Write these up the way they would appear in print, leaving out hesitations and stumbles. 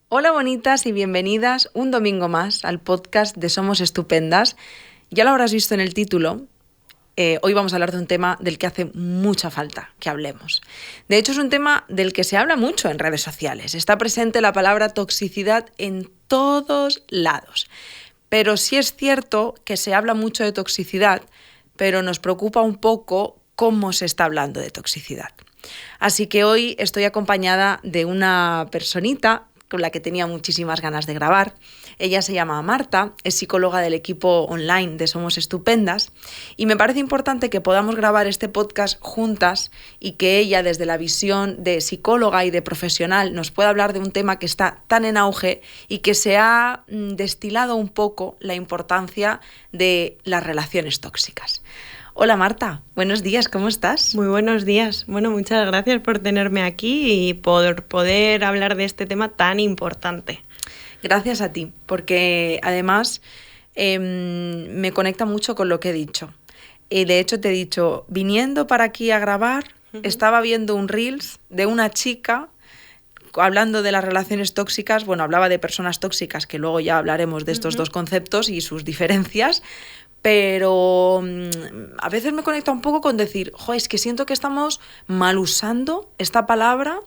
Hola bonitas y bienvenidas un domingo más al podcast de Somos Estupendas. Ya lo habrás visto en el título. Hoy vamos a hablar de un tema del que hace mucha falta que hablemos. De hecho, es un tema del que se habla mucho en redes sociales. Está presente la palabra toxicidad en todos lados. Pero sí es cierto que se habla mucho de toxicidad, pero nos preocupa un poco cómo se está hablando de toxicidad. Así que hoy estoy acompañada de una personita con la que tenía muchísimas ganas de grabar. Ella se llama Marta, es psicóloga del equipo online de Somos Estupendas y me parece importante que podamos grabar este podcast juntas y que ella, desde la visión de psicóloga y de profesional, nos pueda hablar de un tema que está tan en auge y que se ha destilado un poco la importancia de las relaciones tóxicas. Hola Marta, buenos días, ¿cómo estás? Muy buenos días. Bueno, muchas gracias por tenerme aquí y por poder hablar de este tema tan importante. Gracias a ti, porque además me conecta mucho con lo que he dicho. De hecho, te he dicho, viniendo para aquí a grabar, estaba viendo un Reels de una chica hablando de las relaciones tóxicas. Bueno, hablaba de personas tóxicas, que luego ya hablaremos de estos dos conceptos y sus diferencias. Pero a veces me conecta un poco con decir, es que siento que estamos mal usando esta palabra,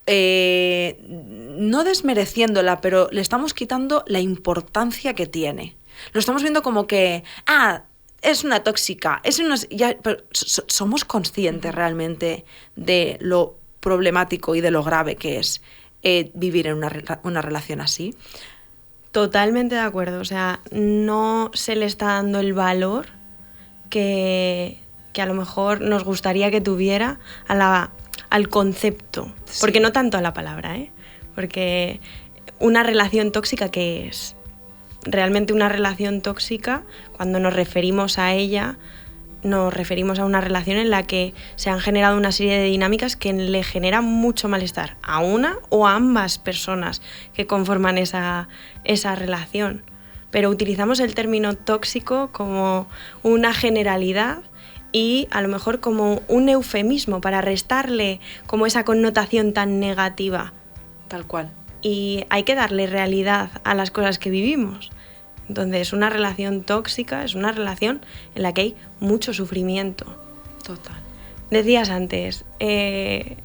no desmereciéndola, pero le estamos quitando la importancia que tiene. Lo estamos viendo como que, es una tóxica, pero somos conscientes realmente de lo problemático y de lo grave que es vivir en una relación así. Totalmente de acuerdo, o sea, no se le está dando el valor que a lo mejor nos gustaría que tuviera al concepto, sí. Porque no tanto a la palabra, porque una relación tóxica, ¿qué es? Realmente una relación tóxica, cuando nos referimos a ella, nos referimos a una relación en la que se han generado una serie de dinámicas que le generan mucho malestar a una o a ambas personas que conforman esa relación. Pero utilizamos el término tóxico como una generalidad y a lo mejor como un eufemismo para restarle como esa connotación tan negativa. Tal cual. Y hay que darle realidad a las cosas que vivimos. Entonces, una relación tóxica es una relación en la que hay mucho sufrimiento. Total. Decías antes que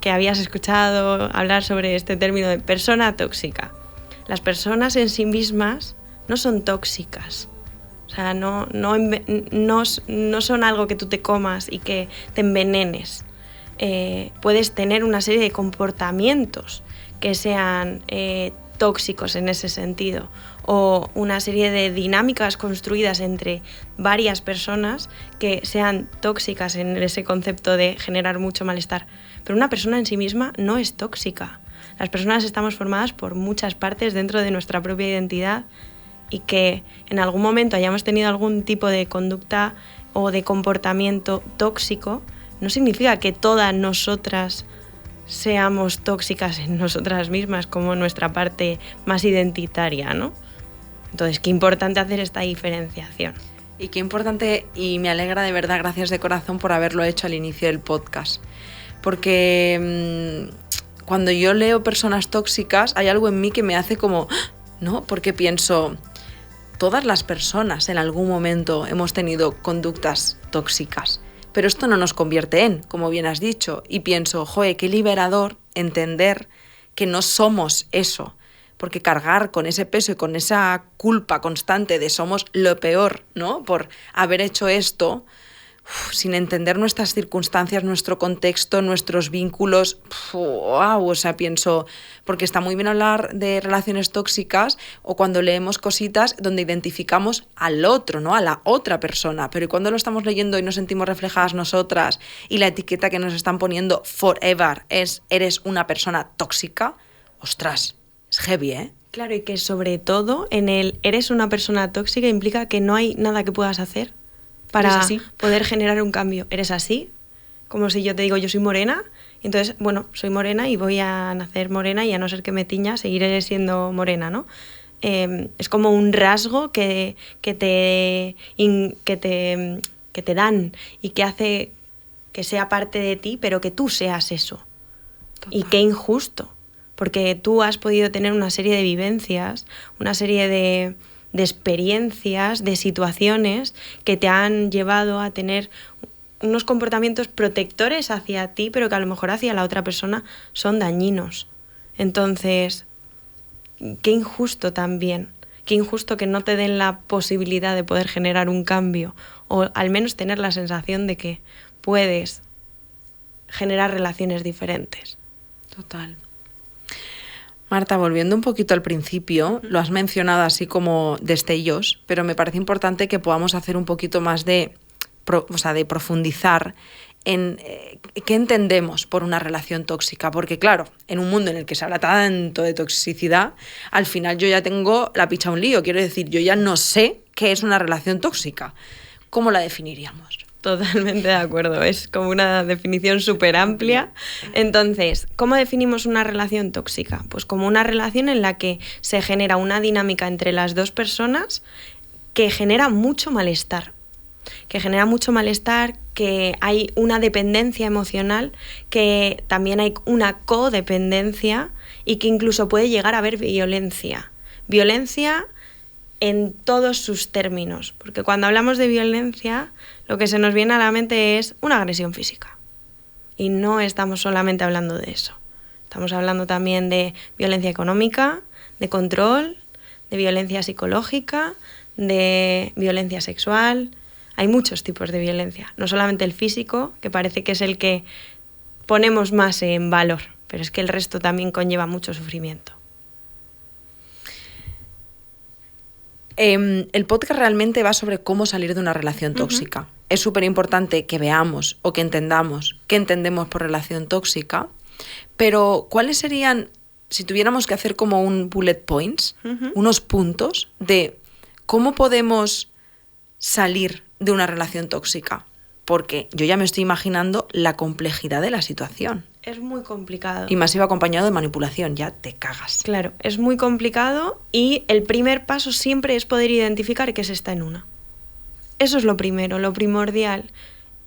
habías escuchado hablar sobre este término de persona tóxica. Las personas en sí mismas no son tóxicas. O sea, no son algo que tú te comas y que te envenenes. Puedes tener una serie de comportamientos que sean tóxicos en ese sentido, o una serie de dinámicas construidas entre varias personas que sean tóxicas en ese concepto de generar mucho malestar. Pero una persona en sí misma no es tóxica. Las personas estamos formadas por muchas partes dentro de nuestra propia identidad y que en algún momento hayamos tenido algún tipo de conducta o de comportamiento tóxico no significa que todas nosotras seamos tóxicas en nosotras mismas como nuestra parte más identitaria, ¿no? Entonces, qué importante hacer esta diferenciación. Y qué importante, y me alegra de verdad, gracias de corazón por haberlo hecho al inicio del podcast. Porque cuando yo leo personas tóxicas, hay algo en mí que me hace como, ¿no? Porque pienso, todas las personas en algún momento hemos tenido conductas tóxicas. Pero esto no nos convierte en, como bien has dicho, y pienso, qué liberador entender que no somos eso, porque cargar con ese peso y con esa culpa constante de somos lo peor, ¿no? Por haber hecho esto, sin entender nuestras circunstancias, nuestro contexto, nuestros vínculos, pienso, porque está muy bien hablar de relaciones tóxicas o cuando leemos cositas donde identificamos al otro, ¿no? A la otra persona, pero ¿y cuando lo estamos leyendo y nos sentimos reflejadas nosotras y la etiqueta que nos están poniendo forever es eres una persona tóxica? ¡Ostras! Es heavy, ¿eh? Claro, y que sobre todo en el eres una persona tóxica implica que no hay nada que puedas hacer para poder generar un cambio. Eres así, como si yo te digo yo soy morena, entonces, bueno, soy morena y voy a nacer morena y a no ser que me tiña, seguiré siendo morena, ¿no? Es como un rasgo que te dan y que hace que sea parte de ti, pero que tú seas eso. Total. Y qué injusto. porque tú has podido tener una serie de vivencias, una serie de experiencias, de situaciones que te han llevado a tener unos comportamientos protectores hacia ti, pero que a lo mejor hacia la otra persona son dañinos. Entonces, qué injusto también, qué injusto que no te den la posibilidad de poder generar un cambio, o al menos tener la sensación de que puedes generar relaciones diferentes. Total. Marta, volviendo un poquito al principio, lo has mencionado así como destellos, pero me parece importante que podamos hacer un poquito más de profundizar en qué entendemos por una relación tóxica, porque claro, en un mundo en el que se habla tanto de toxicidad, al final yo ya tengo la picha un lío, quiero decir, yo ya no sé qué es una relación tóxica. ¿Cómo la definiríamos? Totalmente de acuerdo, es como una definición súper amplia. Entonces, ¿cómo definimos una relación tóxica? Pues como una relación en la que se genera una dinámica entre las dos personas que genera mucho malestar. Que hay una dependencia emocional, que también hay una codependencia y que incluso puede llegar a haber violencia. Violencia en todos sus términos, porque cuando hablamos de violencia, lo que se nos viene a la mente es una agresión física. Y no estamos solamente hablando de eso. Estamos hablando también de violencia económica, de control, de violencia psicológica, de violencia sexual. Hay muchos tipos de violencia, no solamente el físico, que parece que es el que ponemos más en valor, pero es que el resto también conlleva mucho sufrimiento. El podcast realmente va sobre cómo salir de una relación tóxica. Uh-huh. Es súper importante que veamos o que entendamos qué entendemos por relación tóxica, pero ¿cuáles serían, si tuviéramos que hacer como un bullet points, uh-huh, unos puntos de cómo podemos salir de una relación tóxica? Porque yo ya me estoy imaginando la complejidad de la situación. Es muy complicado. Y más iba acompañado de manipulación, ya te cagas. Claro, es muy complicado y el primer paso siempre es poder identificar que se está en una. Eso es lo primero, lo primordial.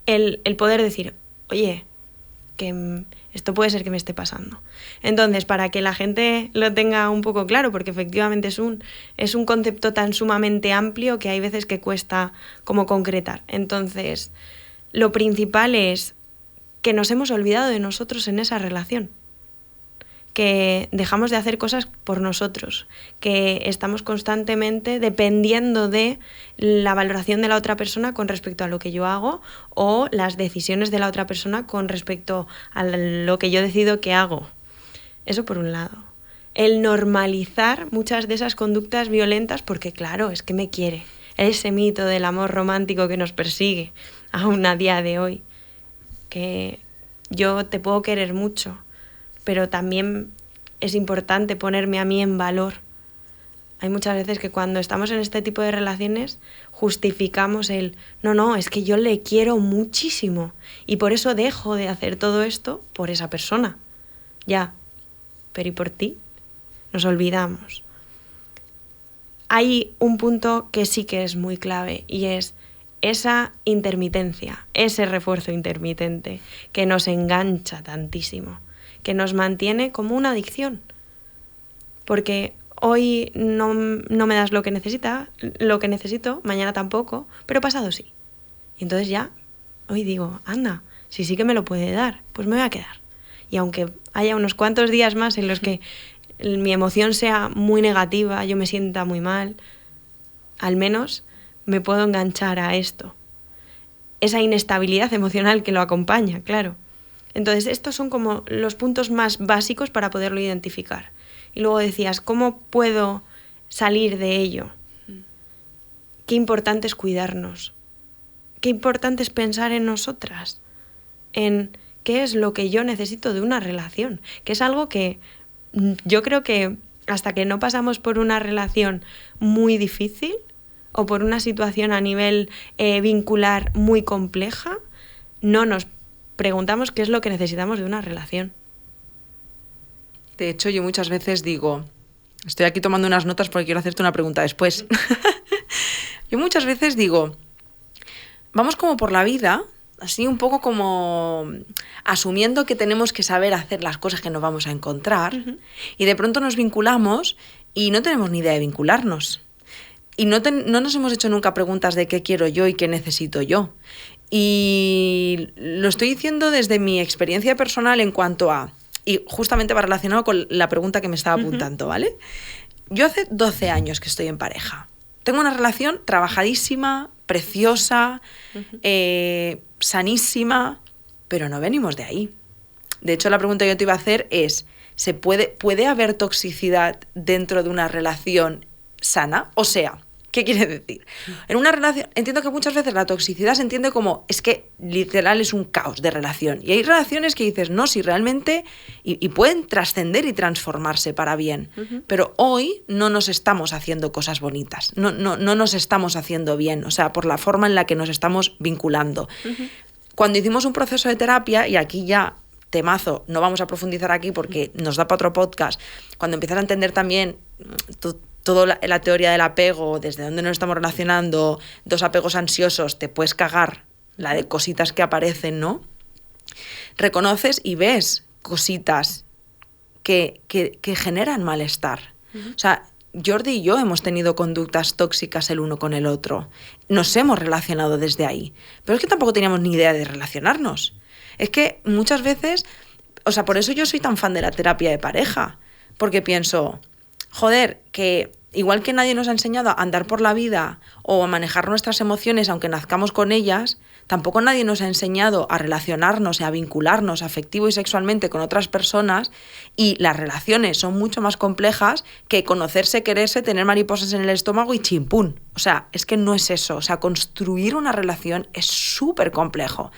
El poder decir, oye, que esto puede ser que me esté pasando. Entonces, para que la gente lo tenga un poco claro, porque efectivamente es un concepto tan sumamente amplio que hay veces que cuesta como concretar. Entonces, lo principal es que nos hemos olvidado de nosotros en esa relación, que dejamos de hacer cosas por nosotros, que estamos constantemente dependiendo de la valoración de la otra persona con respecto a lo que yo hago o las decisiones de la otra persona con respecto a lo que yo decido que hago. Eso por un lado. El normalizar muchas de esas conductas violentas porque, claro, es que me quiere. Ese mito del amor romántico que nos persigue aún a día de hoy. Que yo te puedo querer mucho, pero también es importante ponerme a mí en valor. Hay muchas veces que cuando estamos en este tipo de relaciones justificamos no, es que yo le quiero muchísimo y por eso dejo de hacer todo esto por esa persona. Ya, pero ¿y por ti? Nos olvidamos. Hay un punto que sí que es muy clave y es esa intermitencia, ese refuerzo intermitente que nos engancha tantísimo, que nos mantiene como una adicción. Porque hoy no me das lo que necesito, mañana tampoco, pero pasado sí. Y entonces ya, hoy digo, anda, si sí que me lo puede dar, pues me voy a quedar. Y aunque haya unos cuantos días más en los que mi emoción sea muy negativa, yo me sienta muy mal, al menos me puedo enganchar a esto. Esa inestabilidad emocional que lo acompaña, claro. Entonces, estos son como los puntos más básicos para poderlo identificar. Y luego decías, ¿cómo puedo salir de ello? Qué importante es cuidarnos. Qué importante es pensar en nosotras. En qué es lo que yo necesito de una relación. Que es algo que yo creo que hasta que no pasamos por una relación muy difícil o por una situación a nivel vincular muy compleja, no nos preguntamos qué es lo que necesitamos de una relación. De hecho, yo muchas veces digo, estoy aquí tomando unas notas porque quiero hacerte una pregunta después. Yo muchas veces digo, vamos como por la vida así un poco como asumiendo que tenemos que saber hacer las cosas que nos vamos a encontrar, y de pronto nos vinculamos y no tenemos ni idea de vincularnos. Y no nos hemos hecho nunca preguntas de qué quiero yo y qué necesito yo. Y lo estoy diciendo desde mi experiencia personal en cuanto a... Y justamente va relacionado con la pregunta que me estaba apuntando, ¿vale? Yo hace 12 años que estoy en pareja. Tengo una relación trabajadísima, preciosa, sanísima, pero no venimos de ahí. De hecho, la pregunta que yo te iba a hacer es, ¿puede haber toxicidad dentro de una relación sana? O sea, ¿qué quiere decir? En una relación, entiendo que muchas veces la toxicidad se entiende como, es que literal es un caos de relación. Y hay relaciones que dices, no, si realmente, y pueden trascender y transformarse para bien. Pero hoy no nos estamos haciendo cosas bonitas, no nos estamos haciendo bien, o sea, por la forma en la que nos estamos vinculando. Cuando hicimos un proceso de terapia, y aquí ya temazo, no vamos a profundizar aquí porque nos da para otro podcast, cuando empiezas a entender también toda la teoría del apego, desde dónde nos estamos relacionando, 2 apegos ansiosos, te puedes cagar la de cositas que aparecen, ¿no? Reconoces y ves cositas que generan malestar. O sea, Jordi y yo hemos tenido conductas tóxicas el uno con el otro. Nos hemos relacionado desde ahí. Pero es que tampoco teníamos ni idea de relacionarnos. Es que muchas veces, o sea, por eso yo soy tan fan de la terapia de pareja. Porque pienso, joder, que igual que nadie nos ha enseñado a andar por la vida o a manejar nuestras emociones aunque nazcamos con ellas, tampoco nadie nos ha enseñado a relacionarnos y a vincularnos afectivo y sexualmente con otras personas, y las relaciones son mucho más complejas que conocerse, quererse, tener mariposas en el estómago y chimpún. O sea, es que no es eso. O sea, construir una relación es súper complejo.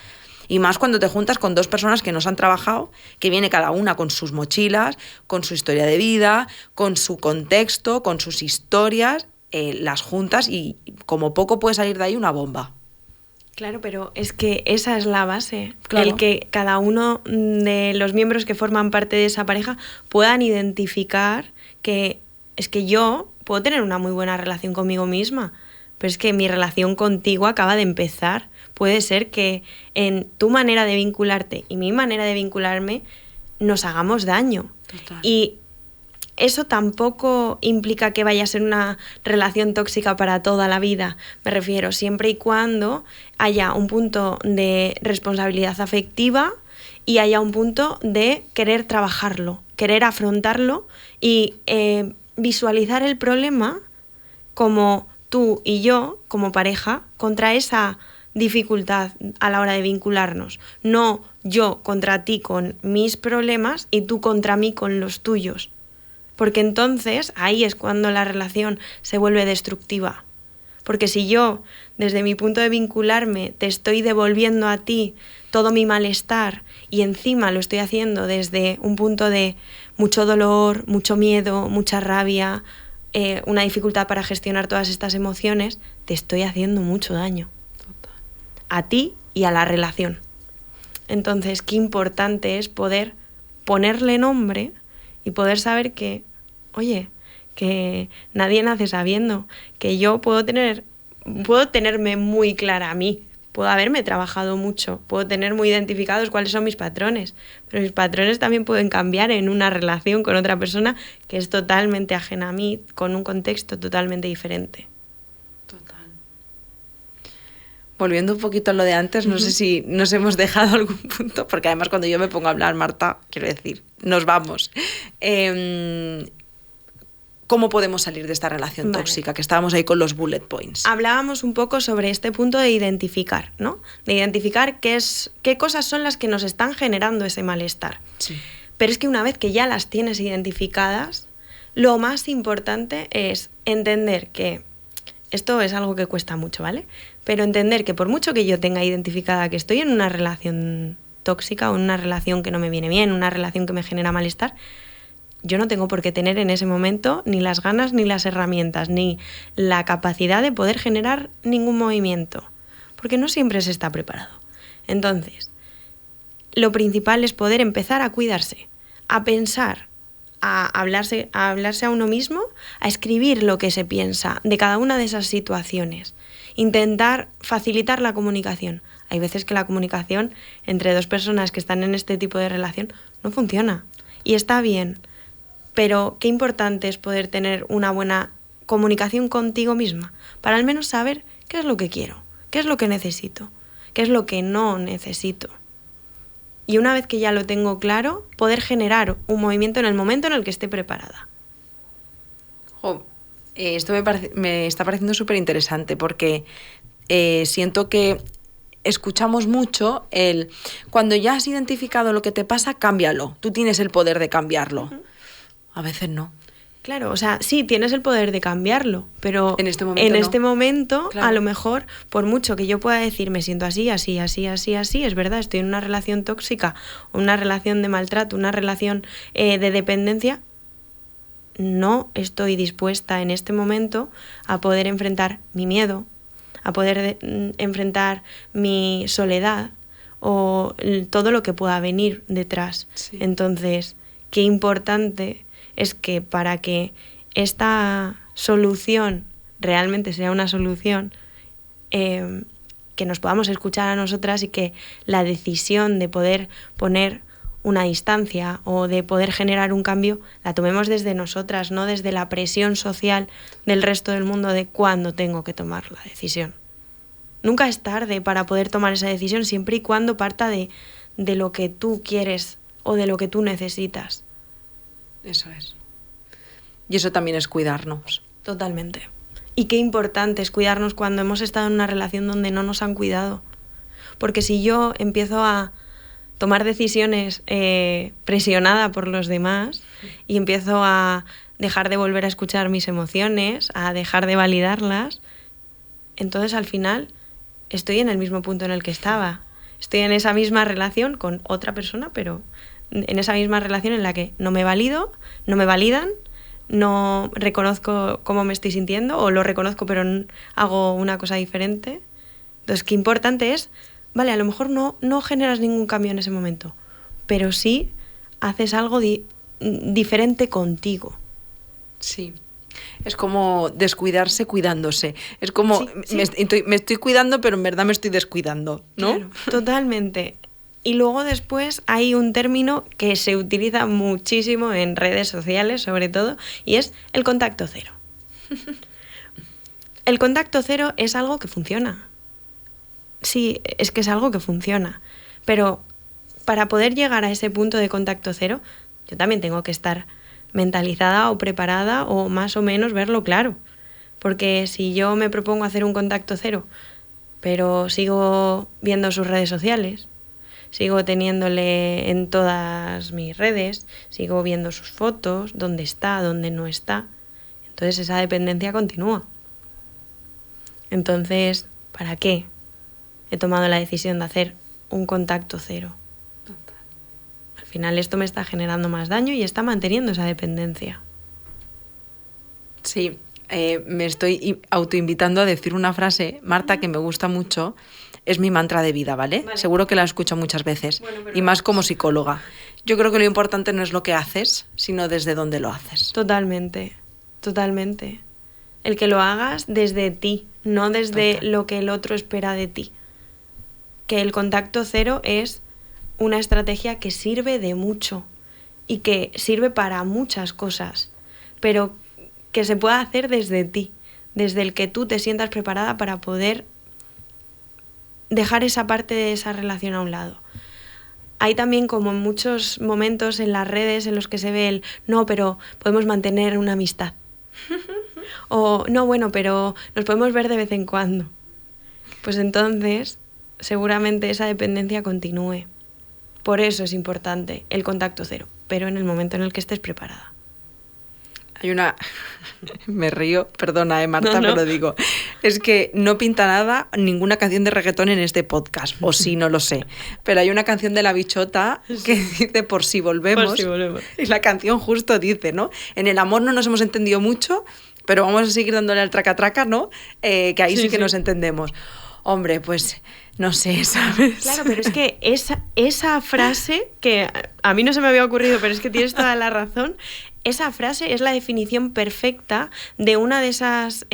Y más cuando te juntas con 2 personas que nos han trabajado, que viene cada una con sus mochilas, con su historia de vida, con su contexto, con sus historias, las juntas y como poco puede salir de ahí una bomba. Claro, pero es que esa es la base. Claro. El que cada uno de los miembros que forman parte de esa pareja puedan identificar que es que yo puedo tener una muy buena relación conmigo misma, pero es que mi relación contigo acaba de empezar. Puede ser que en tu manera de vincularte y mi manera de vincularme nos hagamos daño. Total. Y eso tampoco implica que vaya a ser una relación tóxica para toda la vida. Me refiero, siempre y cuando haya un punto de responsabilidad afectiva y haya un punto de querer trabajarlo, querer afrontarlo y visualizar el problema como tú y yo, como pareja, contra esa dificultad a la hora de vincularnos. No yo contra ti con mis problemas y tú contra mí con los tuyos. Porque entonces ahí es cuando la relación se vuelve destructiva. Porque si yo, desde mi punto de vincularme, te estoy devolviendo a ti todo mi malestar y encima lo estoy haciendo desde un punto de mucho dolor, mucho miedo, mucha rabia, una dificultad para gestionar todas estas emociones, te estoy haciendo mucho daño. A ti y a la relación. Entonces, qué importante es poder ponerle nombre y poder saber que, oye, que nadie nace sabiendo, que yo puedo tenerme muy clara a mí, puedo haberme trabajado mucho, puedo tener muy identificados cuáles son mis patrones, pero mis patrones también pueden cambiar en una relación con otra persona que es totalmente ajena a mí, con un contexto totalmente diferente. Volviendo un poquito a lo de antes, no sé si nos hemos dejado algún punto, porque además cuando yo me pongo a hablar, Marta, quiero decir, nos vamos. ¿Cómo podemos salir de esta relación tóxica? Que estábamos ahí con los bullet points. Hablábamos un poco sobre este punto de identificar, ¿no? De identificar qué cosas son las que nos están generando ese malestar. Sí. Pero es que una vez que ya las tienes identificadas, lo más importante es entender que esto es algo que cuesta mucho, ¿vale? Pero entender que por mucho que yo tenga identificada que estoy en una relación tóxica o en una relación que no me viene bien, una relación que me genera malestar, yo no tengo por qué tener en ese momento ni las ganas, ni las herramientas, ni la capacidad de poder generar ningún movimiento, porque no siempre se está preparado. Entonces, lo principal es poder empezar a cuidarse, a pensar, a hablarse a uno mismo, a escribir lo que se piensa de cada una de esas situaciones, intentar facilitar la comunicación. Hay veces que la comunicación entre dos personas que están en este tipo de relación no funciona. Y está bien, pero qué importante es poder tener una buena comunicación contigo misma, para al menos saber qué es lo que quiero, qué es lo que necesito, qué es lo que no necesito. Y una vez que ya lo tengo claro, poder generar un movimiento en el momento en el que esté preparada. Esto me está pareciendo súper interesante porque siento que escuchamos mucho cuando ya has identificado lo que te pasa, cámbialo. Tú tienes el poder de cambiarlo. Uh-huh. A veces no. Claro, o sea, sí, tienes el poder de cambiarlo, pero en este momento, claro. A lo mejor, por mucho que yo pueda decir, me siento así, es verdad, estoy en una relación tóxica, una relación de maltrato, una relación de dependencia, no estoy dispuesta en este momento a poder enfrentar mi miedo, a poder enfrentar mi soledad o todo lo que pueda venir detrás. Sí. Entonces, qué importante es que para que esta solución realmente sea una solución, que nos podamos escuchar a nosotras y que la decisión de poder poner una distancia o de poder generar un cambio la tomemos desde nosotras, no desde la presión social del resto del mundo de cuándo tengo que tomar la decisión. Nunca es tarde para poder tomar esa decisión, siempre y cuando parta de lo que tú quieres o de lo que tú necesitas. Eso es. Y eso también es cuidarnos. Totalmente. Y qué importante es cuidarnos cuando hemos estado en una relación donde no nos han cuidado. Porque si yo empiezo a tomar decisiones presionada por los demás y empiezo a dejar de volver a escuchar mis emociones, a dejar de validarlas, entonces al final estoy en el mismo punto en el que estaba. Estoy en esa misma relación con otra persona, pero en esa misma relación en la que no me valido, no me validan, no reconozco cómo me estoy sintiendo, o lo reconozco pero hago una cosa diferente. Entonces, qué importante es, vale, a lo mejor no generas ningún cambio en ese momento, pero sí haces algo diferente contigo. Sí. Es como descuidarse cuidándose. Es como, sí. Me estoy cuidando, pero en verdad me estoy descuidando, ¿no? Claro, totalmente. Y luego después hay un término que se utiliza muchísimo en redes sociales, sobre todo, y es el contacto cero. El contacto cero es algo que funciona. Sí, es que es algo que funciona. Pero para poder llegar a ese punto de contacto cero, yo también tengo que estar mentalizada o preparada o más o menos verlo claro. Porque si yo me propongo hacer un contacto cero, pero sigo viendo sus redes sociales, sigo teniéndole en todas mis redes, sigo viendo sus fotos, dónde está, dónde no está, entonces esa dependencia continúa. Entonces, ¿para qué he tomado la decisión de hacer un contacto cero? Al final esto me está generando más daño y está manteniendo esa dependencia. Sí, me estoy autoinvitando a decir una frase, Marta, que me gusta mucho. Es mi mantra de vida, ¿vale? Seguro que la escucho muchas veces, y más como psicóloga. Yo creo que lo importante no es lo que haces, sino desde dónde lo haces. Totalmente, totalmente. El que lo hagas desde ti, no desde lo que el otro espera de ti. Que el contacto cero es una estrategia que sirve de mucho y que sirve para muchas cosas, pero que se pueda hacer desde ti, desde el que tú te sientas preparada para poder dejar esa parte de esa relación a un lado. Hay también, como en muchos momentos en las redes en los que se ve no, pero podemos mantener una amistad. O no, bueno, pero nos podemos ver de vez en cuando. Pues entonces, seguramente esa dependencia continúe. Por eso es importante el contacto cero, pero en el momento en el que estés preparada. Hay una... Me río, perdona, Marta, no. pero digo, es que no pinta nada ninguna canción de reggaetón en este podcast, o sí, no lo sé, pero hay una canción de La Bichota que dice Por si volvemos. Por si volvemos. Y la canción justo dice, ¿no? En el amor no nos hemos entendido mucho, pero vamos a seguir dándole al traca-traca, ¿no? Que ahí sí que nos entendemos. Hombre, pues no sé, ¿sabes? Claro, pero es que esa frase, que a mí no se me había ocurrido, pero es que tienes toda la razón, esa frase es la definición perfecta de una de esas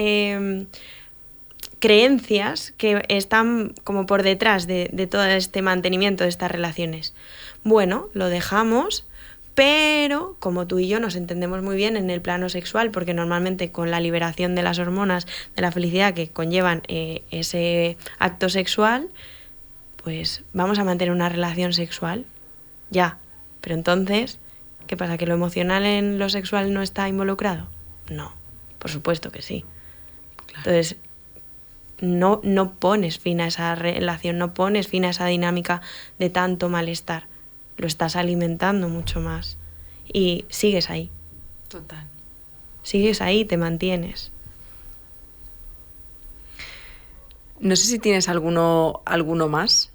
creencias que están como por detrás de todo este mantenimiento de estas relaciones. Bueno, lo dejamos, pero como tú y yo nos entendemos muy bien en el plano sexual, porque normalmente con la liberación de las hormonas de la felicidad que conllevan ese acto sexual, pues vamos a mantener una relación sexual, ya. Pero entonces, ¿qué pasa? ¿Que lo emocional en lo sexual no está involucrado? No, por supuesto que sí. Claro. Entonces, no pones fin a esa relación, no pones fin a esa dinámica de tanto malestar. Lo estás alimentando mucho más. Y sigues ahí. Total. Sigues ahí, te mantienes. No sé si tienes alguno más.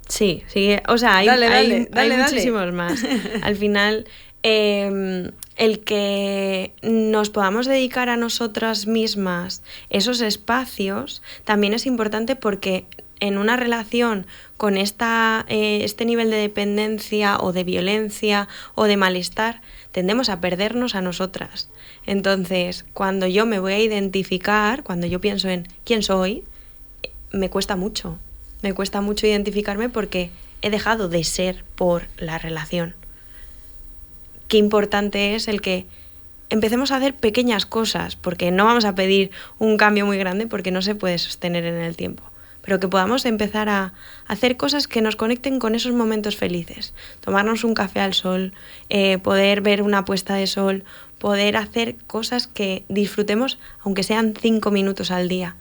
Sí, o sea, hay muchísimos más. Al final, el que nos podamos dedicar a nosotras mismas esos espacios también es importante, porque en una relación con este nivel de dependencia o de violencia o de malestar, tendemos a perdernos a nosotras. Entonces, cuando yo me voy a identificar, cuando yo pienso en quién soy, me cuesta mucho. Me cuesta mucho identificarme porque he dejado de ser por la relación. Qué importante es el que empecemos a hacer pequeñas cosas, porque no vamos a pedir un cambio muy grande porque no se puede sostener en el tiempo, pero que podamos empezar a hacer cosas que nos conecten con esos momentos felices. Tomarnos un café al sol, poder ver una puesta de sol, poder hacer cosas que disfrutemos, aunque sean 5 minutos al día.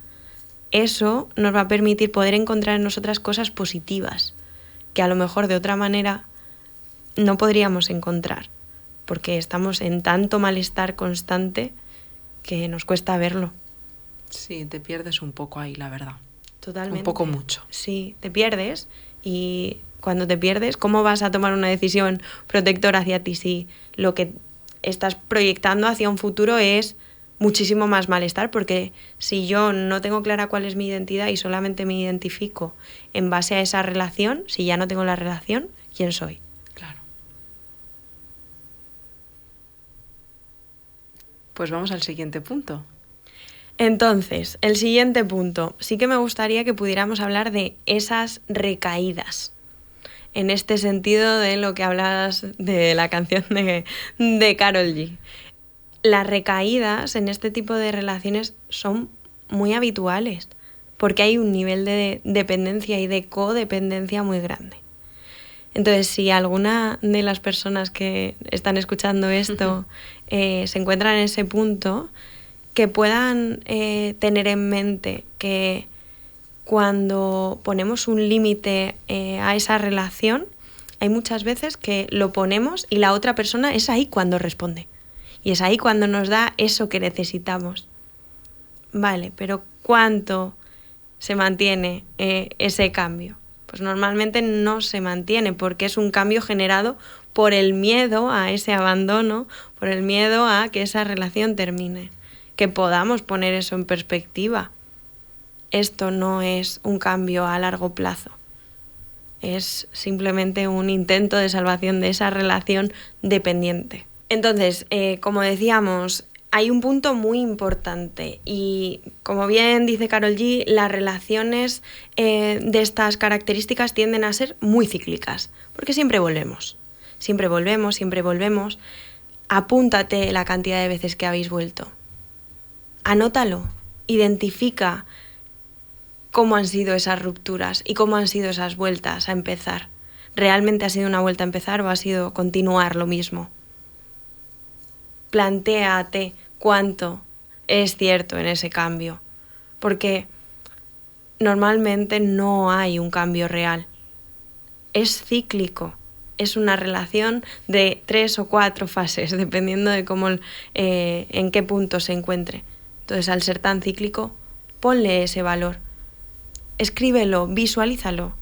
Eso nos va a permitir poder encontrar en nosotras cosas positivas que a lo mejor de otra manera no podríamos encontrar, porque estamos en tanto malestar constante que nos cuesta verlo. Sí, te pierdes un poco ahí, la verdad. Totalmente. Un poco mucho. Sí, te pierdes, y cuando te pierdes, ¿cómo vas a tomar una decisión protectora hacia ti si lo que estás proyectando hacia un futuro es muchísimo más malestar? Porque si yo no tengo clara cuál es mi identidad y solamente me identifico en base a esa relación, si ya no tengo la relación, ¿quién soy? Claro. Pues vamos al siguiente punto. Entonces, el siguiente punto, sí que me gustaría que pudiéramos hablar de esas recaídas. En este sentido de lo que hablabas de la canción de Karol G. Las recaídas en este tipo de relaciones son muy habituales, porque hay un nivel de dependencia y de codependencia muy grande. Entonces, si alguna de las personas que están escuchando esto se encuentran en ese punto, que puedan tener en mente que cuando ponemos un límite a esa relación, hay muchas veces que lo ponemos y la otra persona es ahí cuando responde. Y es ahí cuando nos da eso que necesitamos. Vale, pero ¿cuánto se mantiene ese cambio? Pues normalmente no se mantiene, porque es un cambio generado por el miedo a ese abandono, por el miedo a que esa relación termine. Que podamos poner eso en perspectiva. Esto no es un cambio a largo plazo. Es simplemente un intento de salvación de esa relación dependiente. Entonces, como decíamos, hay un punto muy importante y, como bien dice Karol G, las relaciones de estas características tienden a ser muy cíclicas, porque siempre volvemos. Siempre volvemos, siempre volvemos. Apúntate la cantidad de veces que habéis vuelto. Anótalo, identifica cómo han sido esas rupturas y cómo han sido esas vueltas a empezar. ¿Realmente ha sido una vuelta a empezar o ha sido continuar lo mismo? Plantéate cuánto es cierto en ese cambio, porque normalmente no hay un cambio real. Es cíclico, es una relación de 3 o 4 fases, dependiendo de cómo, en qué punto se encuentre. Entonces, al ser tan cíclico, ponle ese valor. Escríbelo, visualízalo,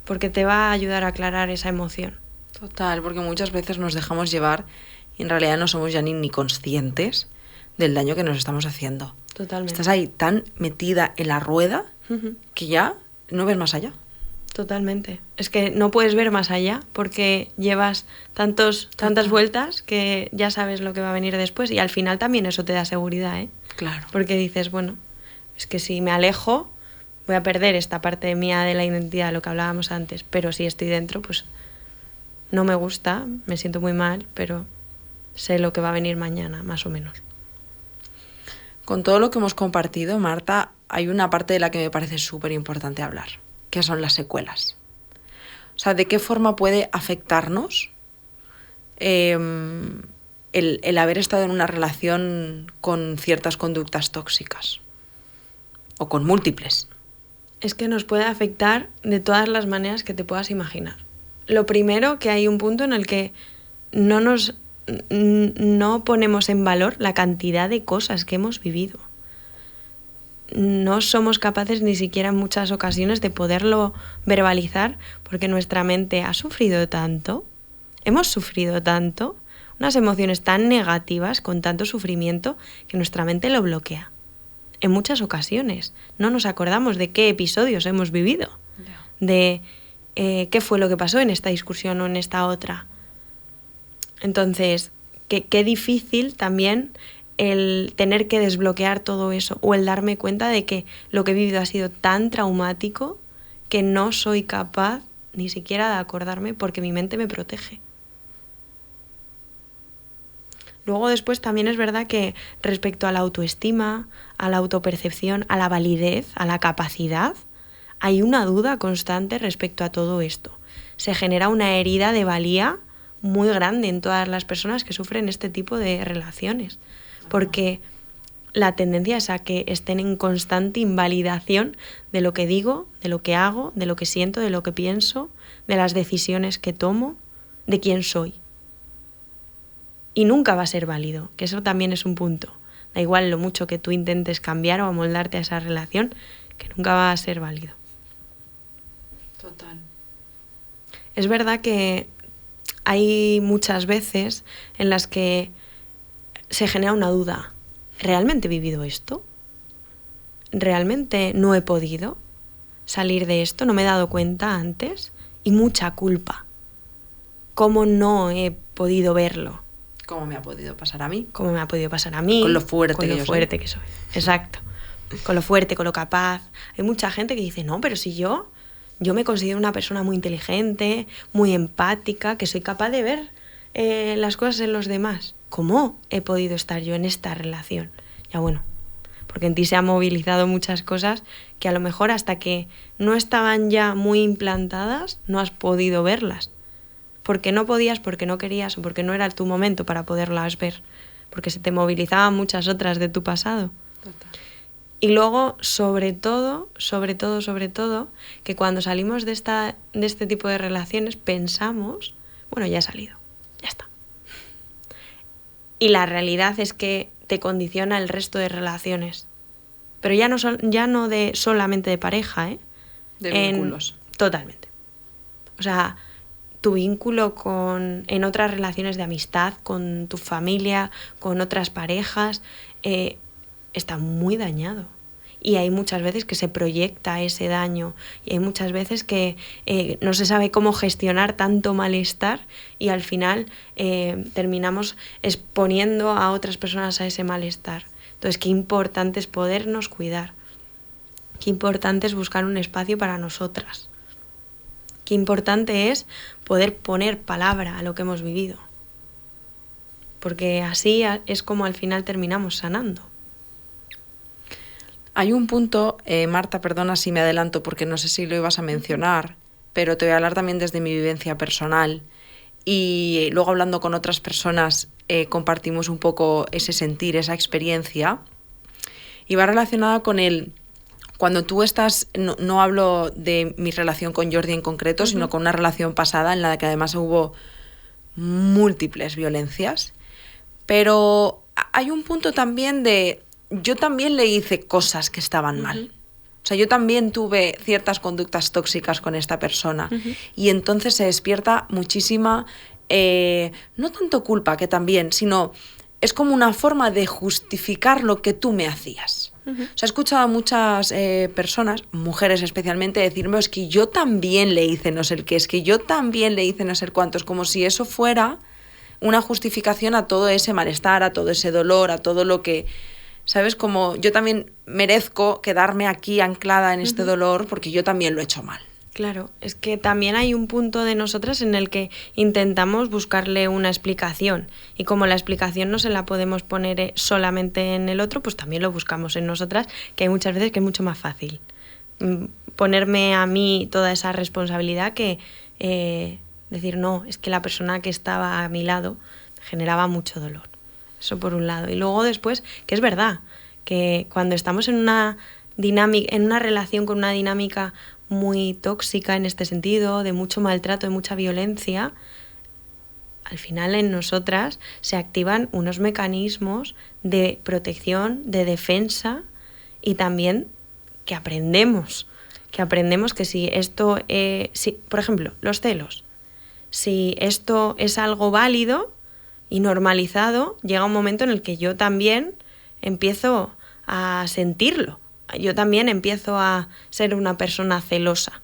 porque te va a ayudar a aclarar esa emoción. Total, porque muchas veces nos dejamos llevar y en realidad no somos ya ni conscientes del daño que nos estamos haciendo. Totalmente. Estás ahí tan metida en la rueda que ya no ves más allá. Totalmente. Es que no puedes ver más allá porque llevas tantas vueltas que ya sabes lo que va a venir después, y al final también eso te da seguridad, ¿eh? Claro. Porque dices, bueno, Es que si me alejo, voy a perder esta parte mía de la identidad, de lo que hablábamos antes. Pero si estoy dentro, pues no me gusta, me siento muy mal, pero sé lo que va a venir mañana, más o menos. Con todo lo que hemos compartido, Marta, hay una parte de la que me parece súper importante hablar, que son las secuelas. O sea, ¿de qué forma puede afectarnos el haber estado en una relación con ciertas conductas tóxicas? O con múltiples. Es que nos puede afectar de todas las maneras que te puedas imaginar. Lo primero, que hay un punto en el que no ponemos en valor la cantidad de cosas que hemos vivido. No somos capaces ni siquiera en muchas ocasiones de poderlo verbalizar porque nuestra mente ha sufrido tanto, hemos sufrido tanto, unas emociones tan negativas con tanto sufrimiento que nuestra mente lo bloquea. En muchas ocasiones no nos acordamos de qué episodios hemos vivido, de qué fue lo que pasó en esta discusión o en esta otra. Entonces, qué difícil también el tener que desbloquear todo eso o el darme cuenta de que lo que he vivido ha sido tan traumático que no soy capaz ni siquiera de acordarme porque mi mente me protege. Luego después también es verdad que respecto a la autoestima, a la autopercepción, a la validez, a la capacidad, hay una duda constante respecto a todo esto. Se genera una herida de valía muy grande en todas las personas que sufren este tipo de relaciones, porque la tendencia es a que estén en constante invalidación de lo que digo, de lo que hago, de lo que siento, de lo que pienso, de las decisiones que tomo, de quién soy. Y nunca va a ser válido, que eso también es un punto. Da igual lo mucho que tú intentes cambiar o amoldarte a esa relación, que nunca va a ser válido. Total. Es verdad que hay muchas veces en las que se genera una duda. ¿Realmente he vivido esto? ¿Realmente no he podido salir de esto? ¿No me he dado cuenta antes? Y mucha culpa. ¿Cómo no he podido verlo? ¿Cómo me ha podido pasar a mí? ¿Cómo me ha podido pasar a mí? Con lo fuerte, que soy. Exacto. Con lo fuerte, con lo capaz. Hay mucha gente que dice, no, pero si yo me considero una persona muy inteligente, muy empática, que soy capaz de ver las cosas en los demás. ¿Cómo he podido estar yo en esta relación? Ya bueno, porque en ti se han movilizado muchas cosas que a lo mejor hasta que no estaban ya muy implantadas no has podido verlas. Porque no podías, porque no querías o porque no era tu momento para poderlas ver. Porque se te movilizaban muchas otras de tu pasado. Total. Y luego, sobre todo, que cuando salimos de este tipo de relaciones pensamos, bueno, ya he salido, ya está. Y la realidad es que te condiciona el resto de relaciones. Pero ya no solamente de pareja, ¿eh? De vínculos. Totalmente. O sea, tu vínculo en otras relaciones de amistad, con tu familia, con otras parejas, está muy dañado. Y hay muchas veces que se proyecta ese daño y hay muchas veces que no se sabe cómo gestionar tanto malestar y al final terminamos exponiendo a otras personas a ese malestar. Entonces, qué importante es podernos cuidar. Qué importante es buscar un espacio para nosotras. Qué importante es poder poner palabra a lo que hemos vivido. Porque así es como al final terminamos sanando. Hay un punto, Marta, perdona si me adelanto porque no sé si lo ibas a mencionar, pero te voy a hablar también desde mi vivencia personal y luego hablando con otras personas compartimos un poco ese sentir, esa experiencia y va relacionada con cuando tú estás, no hablo de mi relación con Jordi en concreto, sino con una relación pasada en la que además hubo múltiples violencias, pero hay un punto también de yo también le hice cosas que estaban mal. O sea, yo también tuve ciertas conductas tóxicas con esta persona. Y entonces se despierta muchísima, no tanto culpa, que también, sino es como una forma de justificar lo que tú me hacías. O sea, he escuchado a muchas personas, mujeres especialmente, decirme, es que yo también le hice no sé el qué, es que yo también le hice no sé cuántos, como si eso fuera una justificación a todo ese malestar, a todo ese dolor, a todo lo que ¿sabes? Como yo también merezco quedarme aquí anclada en este dolor porque yo también lo he hecho mal. Claro, es que también hay un punto de nosotras en el que intentamos buscarle una explicación y como la explicación no se la podemos poner solamente en el otro, pues también lo buscamos en nosotras, que hay muchas veces que es mucho más fácil ponerme a mí toda esa responsabilidad que decir, no, es que la persona que estaba a mi lado generaba mucho dolor. Eso por un lado. Y luego después, que es verdad, que cuando estamos en una dinámica, en una relación con una dinámica muy tóxica en este sentido, de mucho maltrato, de mucha violencia, al final en nosotras se activan unos mecanismos de protección, de defensa y también que aprendemos que si esto, por ejemplo, los celos, si esto es algo válido y normalizado, llega un momento en el que yo también empiezo a sentirlo. Yo también empiezo a ser una persona celosa.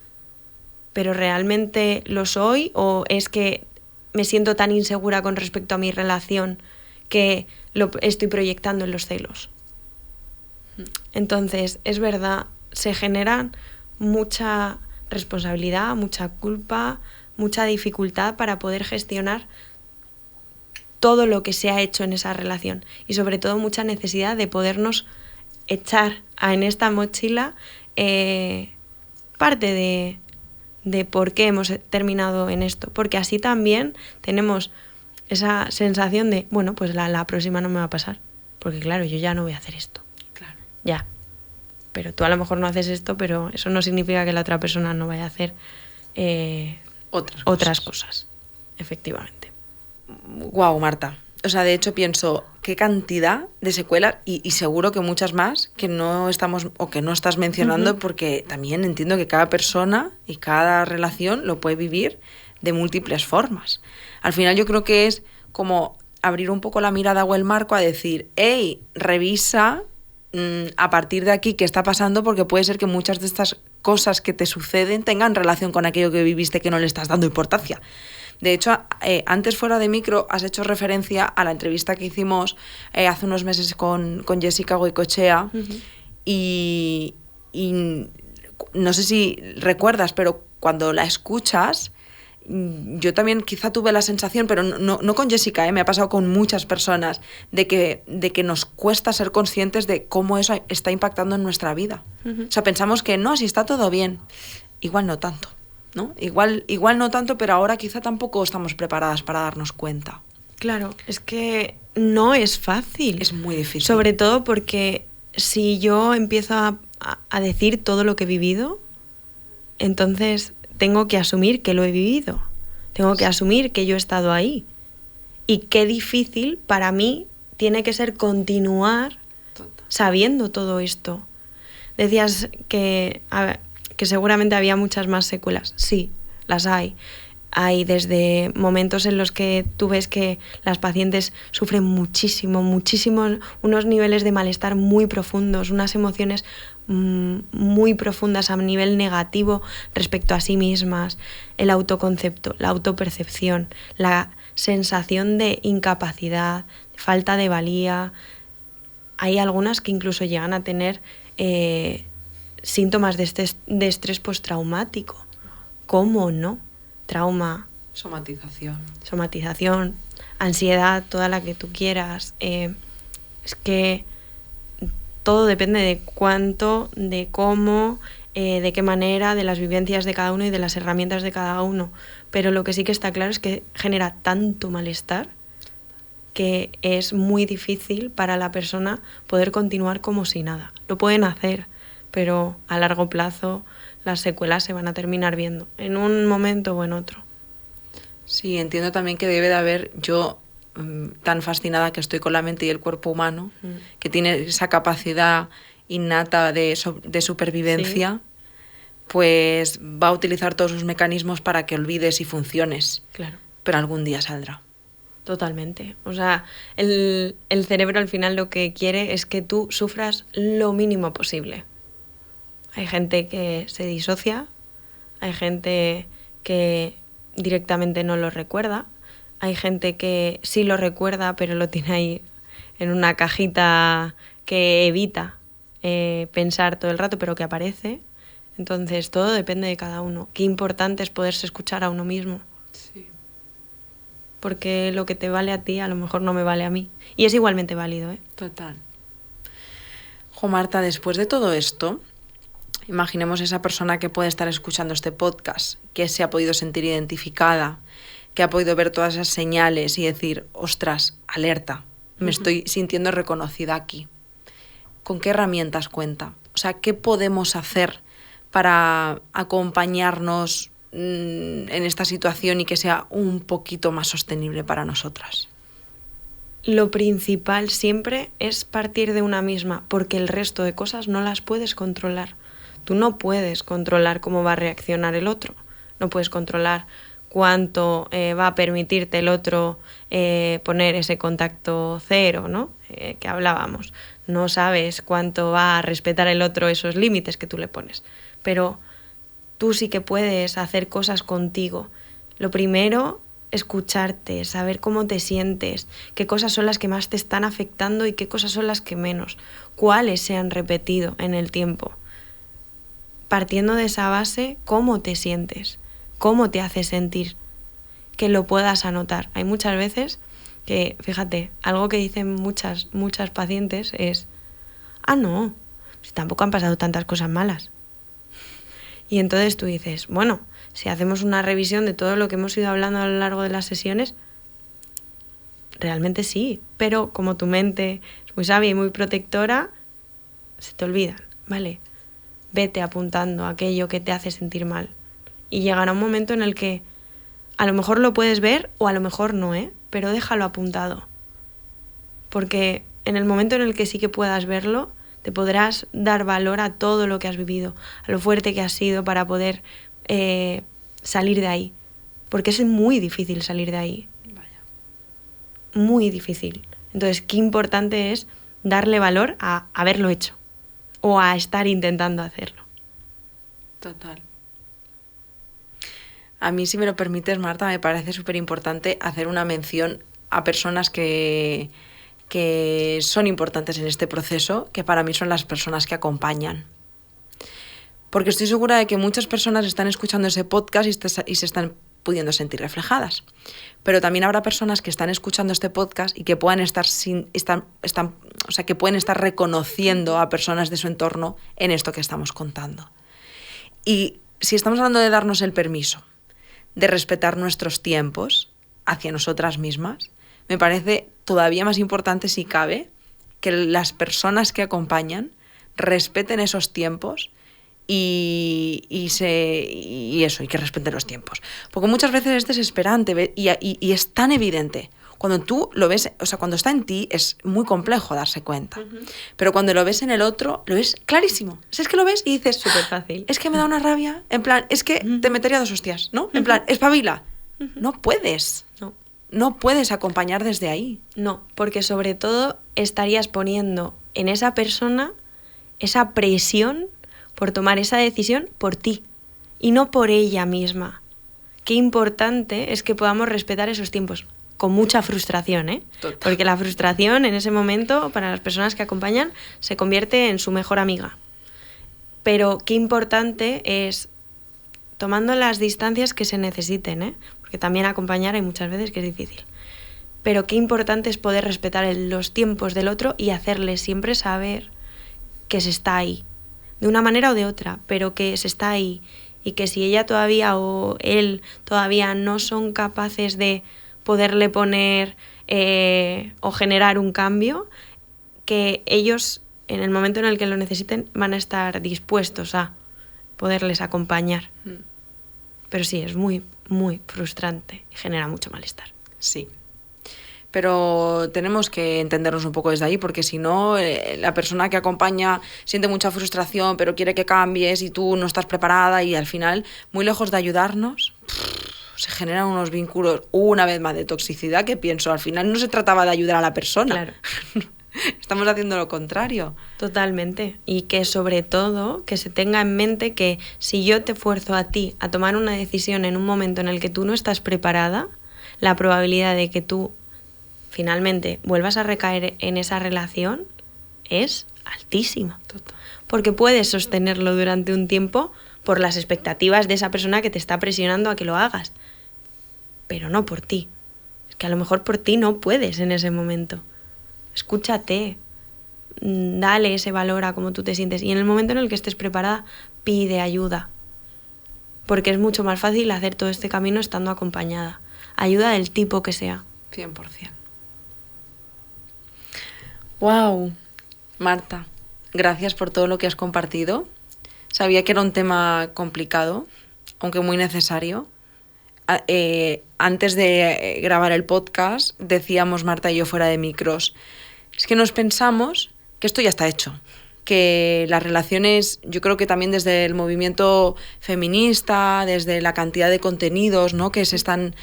¿Pero realmente lo soy o es que me siento tan insegura con respecto a mi relación que lo estoy proyectando en los celos? Entonces, es verdad, se generan mucha responsabilidad, mucha culpa, mucha dificultad para poder gestionar todo lo que se ha hecho en esa relación y sobre todo mucha necesidad de podernos echar en esta mochila parte de por qué hemos terminado en esto, porque así también tenemos esa sensación de, bueno, pues la próxima no me va a pasar, porque claro, yo ya no voy a hacer esto. Claro. Ya. Pero tú a lo mejor no haces esto, pero eso no significa que la otra persona no vaya a hacer otras cosas. Efectivamente. Guau, Marta. O sea, de hecho pienso qué cantidad de secuelas y seguro que muchas más que no estamos o que no estás mencionando porque también entiendo que cada persona y cada relación lo puede vivir de múltiples formas. Al final yo creo que es como abrir un poco la mirada o el marco a decir, hey, revisa a partir de aquí qué está pasando porque puede ser que muchas de estas cosas que te suceden tengan relación con aquello que viviste que no le estás dando importancia. De hecho, antes fuera de micro has hecho referencia a la entrevista que hicimos hace unos meses con Jessica Goicoechea y no sé si recuerdas, pero cuando la escuchas, yo también quizá tuve la sensación, pero no con Jessica, me ha pasado con muchas personas, de que nos cuesta ser conscientes de cómo eso está impactando en nuestra vida. O sea, pensamos que no, si está todo bien, igual no tanto. ¿No? Igual no tanto, pero ahora quizá tampoco estamos preparadas para darnos cuenta. Claro, es que no es fácil. Es muy difícil. Sobre todo porque si yo empiezo a decir todo lo que he vivido, entonces tengo que asumir que lo he vivido. Tengo que asumir que yo he estado ahí. Y qué difícil para mí tiene que ser continuar sabiendo todo esto. Decías que seguramente había muchas más secuelas. Sí, las hay. Hay desde momentos en los que tú ves que las pacientes sufren muchísimo, unos niveles de malestar muy profundos, unas emociones muy profundas a nivel negativo respecto a sí mismas, el autoconcepto, la autopercepción, la sensación de incapacidad, falta de valía. Hay algunas que incluso llegan a tener síntomas de estrés postraumático. ¿Cómo no? Trauma. Somatización, ansiedad, toda la que tú quieras. Es que todo depende de cuánto, de cómo, de qué manera, de las vivencias de cada uno y de las herramientas de cada uno. Pero lo que sí que está claro es que genera tanto malestar que es muy difícil para la persona poder continuar como si nada. Lo pueden hacer, pero a largo plazo las secuelas se van a terminar viendo, en un momento o en otro. Sí, entiendo también que debe de haber, yo tan fascinada que estoy con la mente y el cuerpo humano, que tiene esa capacidad innata de supervivencia, ¿sí? Pues va a utilizar todos sus mecanismos para que olvides y funciones. Claro. Pero algún día saldrá. Totalmente. O sea, el cerebro al final lo que quiere es que tú sufras lo mínimo posible. Hay gente que se disocia, hay gente que directamente no lo recuerda, hay gente que sí lo recuerda pero lo tiene ahí en una cajita que evita pensar todo el rato, pero que aparece. Entonces todo depende de cada uno. Qué importante es poderse escuchar a uno mismo. Sí. Porque lo que te vale a ti a lo mejor no me vale a mí. Y es igualmente válido, ¿eh? Total. Jo, Marta, después de todo esto, imaginemos esa persona que puede estar escuchando este podcast, que se ha podido sentir identificada, que ha podido ver todas esas señales y decir, ostras, alerta, me estoy sintiendo reconocida aquí. ¿Con qué herramientas cuenta? O sea, ¿qué podemos hacer para acompañarnos en esta situación y que sea un poquito más sostenible para nosotras? Lo principal siempre es partir de una misma, porque el resto de cosas no las puedes controlar. Tú no puedes controlar cómo va a reaccionar el otro, no puedes controlar cuánto va a permitirte el otro poner ese contacto cero, ¿no? Que hablábamos. No sabes cuánto va a respetar el otro esos límites que tú le pones, pero tú sí que puedes hacer cosas contigo. Lo primero, escucharte, saber cómo te sientes, qué cosas son las que más te están afectando y qué cosas son las que menos, cuáles se han repetido en el tiempo. Partiendo de esa base, ¿cómo te sientes? ¿Cómo te hace sentir? Que lo puedas anotar. Hay muchas veces que, fíjate, algo que dicen muchas pacientes es: no, si tampoco han pasado tantas cosas malas. Y entonces tú dices, bueno, si hacemos una revisión de todo lo que hemos ido hablando a lo largo de las sesiones, realmente sí, pero como tu mente es muy sabia y muy protectora, se te olvidan, ¿vale? Vete apuntando aquello que te hace sentir mal. Y llegará un momento en el que a lo mejor lo puedes ver o a lo mejor no, pero déjalo apuntado. Porque en el momento en el que sí que puedas verlo, te podrás dar valor a todo lo que has vivido, a lo fuerte que has sido para poder salir de ahí. Porque es muy difícil salir de ahí. Vaya. Muy difícil. Entonces, qué importante es darle valor a haberlo hecho o a estar intentando hacerlo. Total. A mí, si me lo permites, Marta, me parece súper importante hacer una mención a personas que son importantes en este proceso, que para mí son las personas que acompañan. Porque estoy segura de que muchas personas están escuchando ese podcast y se están pudiendo sentir reflejadas. Pero también habrá personas que están escuchando este podcast y que puedan que pueden estar reconociendo a personas de su entorno en esto que estamos contando. Y si estamos hablando de darnos el permiso de respetar nuestros tiempos hacia nosotras mismas, me parece todavía más importante, si cabe, que las personas que acompañan respeten esos tiempos y que respeten los tiempos. Porque muchas veces es desesperante y es tan evidente. Cuando tú lo ves, o sea, cuando está en ti es muy complejo darse cuenta. Uh-huh. Pero cuando lo ves en el otro, lo ves clarísimo. Es que lo ves y dices, súper fácil. Es que me da una rabia. En plan, es que te metería 2 hostias, ¿no? En plan, espabila. No puedes. No puedes acompañar desde ahí. No, porque sobre todo estarías poniendo en esa persona esa presión por tomar esa decisión por ti y no por ella misma. Qué importante es que podamos respetar esos tiempos. Con mucha frustración, Total. Porque la frustración en ese momento, para las personas que acompañan, se convierte en su mejor amiga. Pero qué importante es, tomando las distancias que se necesiten, porque también acompañar hay muchas veces que es difícil. Pero qué importante es poder respetar los tiempos del otro y hacerle siempre saber que se está ahí, de una manera o de otra, pero que se está ahí. Y que si ella todavía o él todavía no son capaces de poderle poner o generar un cambio, que ellos en el momento en el que lo necesiten van a estar dispuestos a poderles acompañar. Pero sí, es muy, muy frustrante y genera mucho malestar. Sí. Pero tenemos que entendernos un poco desde ahí, porque si no, la persona que acompaña siente mucha frustración, pero quiere que cambies y tú no estás preparada y al final, muy lejos de ayudarnos, se generan unos vínculos, una vez más, de toxicidad, que pienso, al final no se trataba de ayudar a la persona. Claro. Estamos haciendo lo contrario. Totalmente. Y que sobre todo, que se tenga en mente que si yo te fuerzo a ti a tomar una decisión en un momento en el que tú no estás preparada, la probabilidad de que tú finalmente vuelvas a recaer en esa relación es altísima. Total. Porque puedes sostenerlo durante un tiempo por las expectativas de esa persona que te está presionando a que lo hagas. Pero no por ti. Es que a lo mejor por ti no puedes en ese momento. Escúchate, dale ese valor a cómo tú te sientes. Y en el momento en el que estés preparada, pide ayuda. Porque es mucho más fácil hacer todo este camino estando acompañada. Ayuda del tipo que sea. 100%. ¡Wow! Marta, gracias por todo lo que has compartido. Sabía que era un tema complicado, aunque muy necesario. Antes de grabar el podcast, decíamos Marta y yo fuera de micros, es que nos pensamos que esto ya está hecho. Que las relaciones, yo creo que también desde el movimiento feminista, desde la cantidad de contenidos, ¿no?, que se están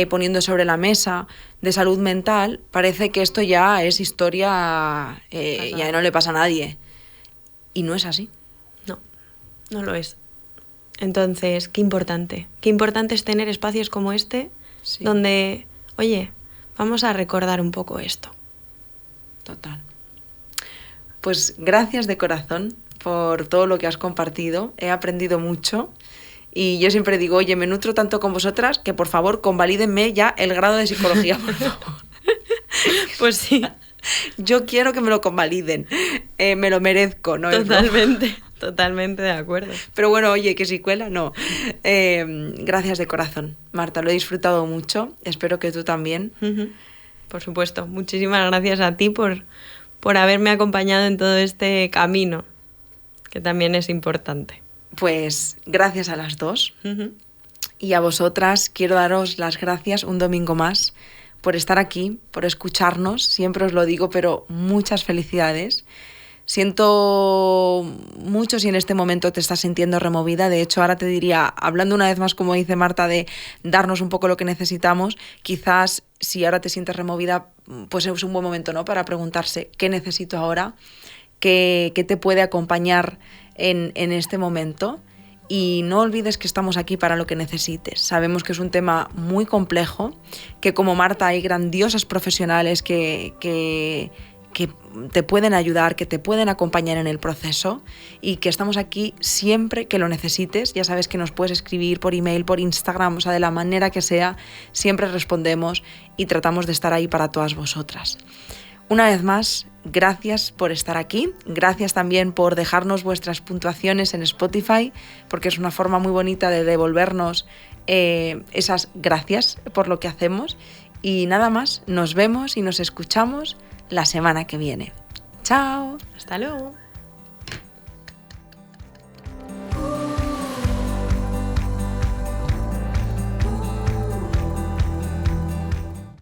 poniendo sobre la mesa de salud mental, parece que esto ya es historia, ya no le pasa a nadie. Y no es así. No, no lo es. Entonces, qué importante. Qué importante es tener espacios como este, sí, donde, oye, vamos a recordar un poco esto. Total. Pues gracias de corazón por todo lo que has compartido. He aprendido mucho y yo siempre digo, oye, me nutro tanto con vosotras que por favor convalídenme ya el grado de psicología, por favor. Pues sí. Yo quiero que me lo convaliden. Me lo merezco, ¿no? Totalmente de acuerdo. Pero bueno, oye, que si cuela, no. Gracias de corazón, Marta. Lo he disfrutado mucho. Espero que tú también. Por supuesto. Muchísimas gracias a ti por haberme acompañado en todo este camino, que también es importante. Pues gracias a las dos. Y a vosotras quiero daros las gracias un domingo más por estar aquí, por escucharnos. Siempre os lo digo, pero muchas felicidades. Siento mucho si en este momento te estás sintiendo removida. De hecho, ahora te diría, hablando una vez más, como dice Marta, de darnos un poco lo que necesitamos, quizás si ahora te sientes removida, pues es un buen momento, ¿no?, para preguntarse qué necesito ahora, qué te puede acompañar en este momento. Y no olvides que estamos aquí para lo que necesites. Sabemos que es un tema muy complejo, que como Marta hay grandiosas profesionales que te pueden ayudar, que te pueden acompañar en el proceso y que estamos aquí siempre que lo necesites. Ya sabes que nos puedes escribir por email, por Instagram, o sea, de la manera que sea, siempre respondemos y tratamos de estar ahí para todas vosotras. Una vez más, gracias por estar aquí, gracias también por dejarnos vuestras puntuaciones en Spotify, porque es una forma muy bonita de devolvernos esas gracias por lo que hacemos. Y nada más, nos vemos y nos escuchamos la semana que viene. ¡Chao! Hasta luego.